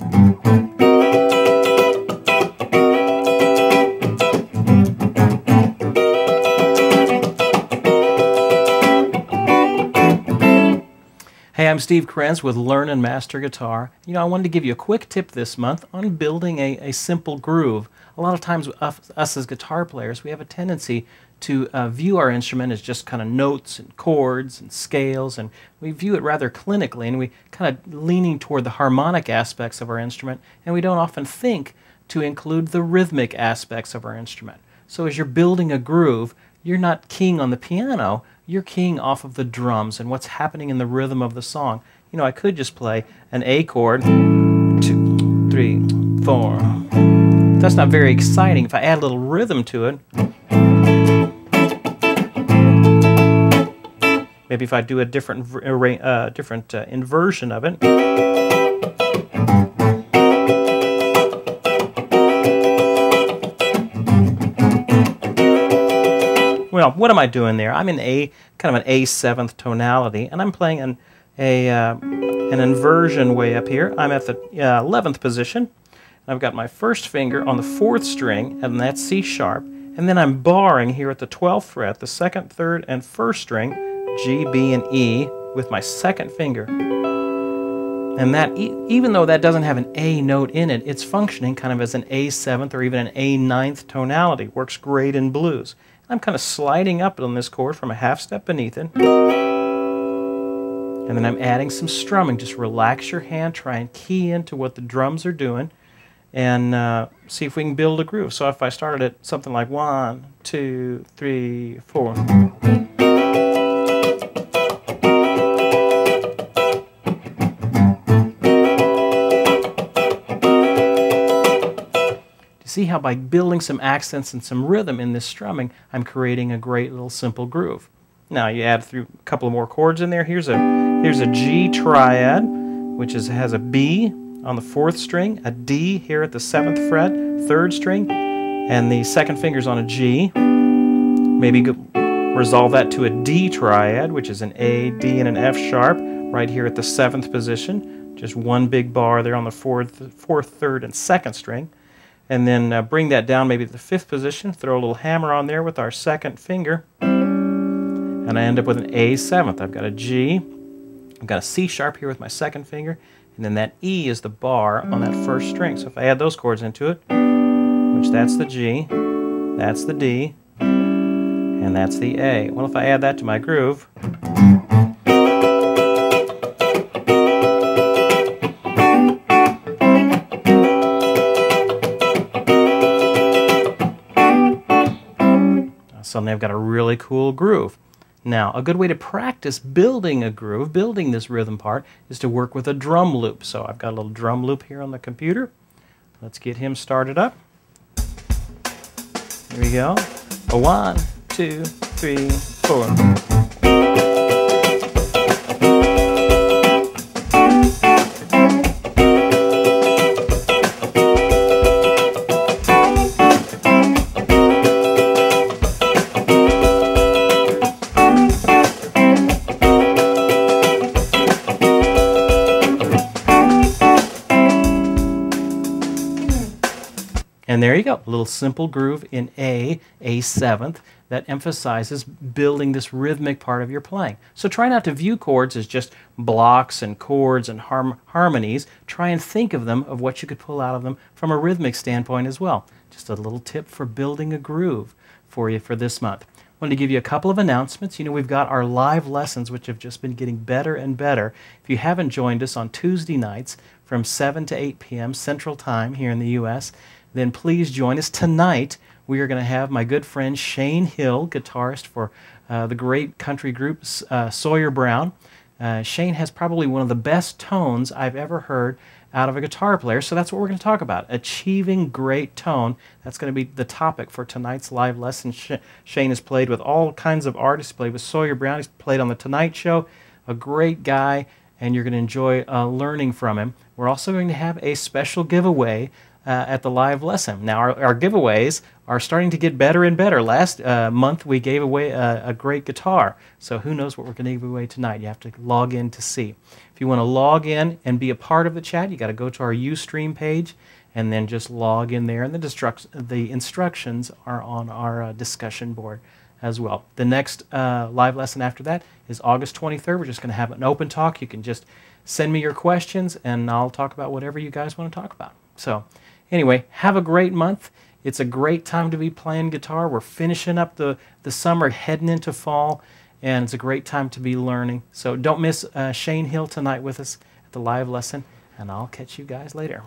Hey, I'm Steve Krenz with Learn and Master Guitar. You know, I wanted to give you a quick tip this month on building a simple groove. A lot of times us as guitar players, we have a tendency to view our instrument as just kind of notes and chords and scales, and we view it rather clinically, and we kind of leaning toward the harmonic aspects of our instrument, and we don't often think to include the rhythmic aspects of our instrument. So as you're building a groove, you're not keying on the piano, you're keying off of the drums and what's happening in the rhythm of the song. You know, I could just play an A chord, 2, 3, 4. That's not very exciting. If I add a little rhythm to it, maybe if I do a different inversion of it. Well, what am I doing there? I'm in kind of an A7th tonality, and I'm playing an inversion way up here. I'm at the 11th position. I've got my first finger on the 4th string, and that's C sharp, and then I'm barring here at the 12th fret, the 2nd, 3rd, and 1st string, G, B, and E, with my 2nd finger. And that, even though that doesn't have an A note in it, it's functioning kind of as an A7th or even an A9th tonality. Works great in blues. I'm kind of sliding up on this chord from a half step beneath it. And then I'm adding some strumming. Just relax your hand, try and key into what the drums are doing, and see if we can build a groove. So if I started at something like 1, 2, 3, 4. See how by building some accents and some rhythm in this strumming, I'm creating a great little simple groove. Now you add through a couple more chords in there. Here's a G triad, which has a B on the 4th string, a D here at the 7th fret, 3rd string, and the 2nd finger's on a G. Maybe resolve that to a D triad, which is an A, D, and an F sharp, right here at the 7th position. Just one big bar there on the 4th, 3rd, and 2nd string. And then bring that down maybe to the 5th position, throw a little hammer on there with our 2nd finger, and I end up with an A7th. I've got a G, I've got a C sharp here with my 2nd finger, and then that E is the bar on that 1st string. So if I add those chords into it, which that's the G, that's the D, and that's the A. Well, if I add that to my groove, suddenly I've got a really cool groove. Now, a good way to practice building a groove, building this rhythm part, is to work with a drum loop. So I've got a little drum loop here on the computer. Let's get him started up. Here we go. 1, 2, 3, 4. And there you go, a little simple groove in A7th that emphasizes building this rhythmic part of your playing. So try not to view chords as just blocks and chords and harmonies. Try and think of them, of what you could pull out of them from a rhythmic standpoint as well. Just a little tip for building a groove for you for this month. I wanted to give you a couple of announcements. You know, we've got our live lessons, which have just been getting better and better. If you haven't joined us on Tuesday nights from 7 to 8 p.m. Central Time here in the U.S., then please join us. Tonight, we are going to have my good friend Shane Hill, guitarist for the great country group Sawyer Brown. Shane has probably one of the best tones I've ever heard out of a guitar player, so that's what we're going to talk about, achieving great tone. That's going to be the topic for tonight's live lesson. Shane has played with all kinds of artists. He played with Sawyer Brown. He's played on The Tonight Show. A great guy, and you're going to enjoy learning from him. We're also going to have a special giveaway at the live lesson. Now, our giveaways are starting to get better and better. Last month, we gave away a great guitar. So who knows what we're going to give away tonight? You have to log in to see. If you want to log in and be a part of the chat, you got to go to our Ustream page and then just log in there. And the instructions are on our discussion board as well. The next live lesson after that is August 23rd. We're just going to have an open talk. You can just send me your questions, and I'll talk about whatever you guys want to talk about. So anyway, have a great month. It's a great time to be playing guitar. We're finishing up the summer, heading into fall, and it's a great time to be learning. So don't miss Shane Hill tonight with us at the live lesson, and I'll catch you guys later.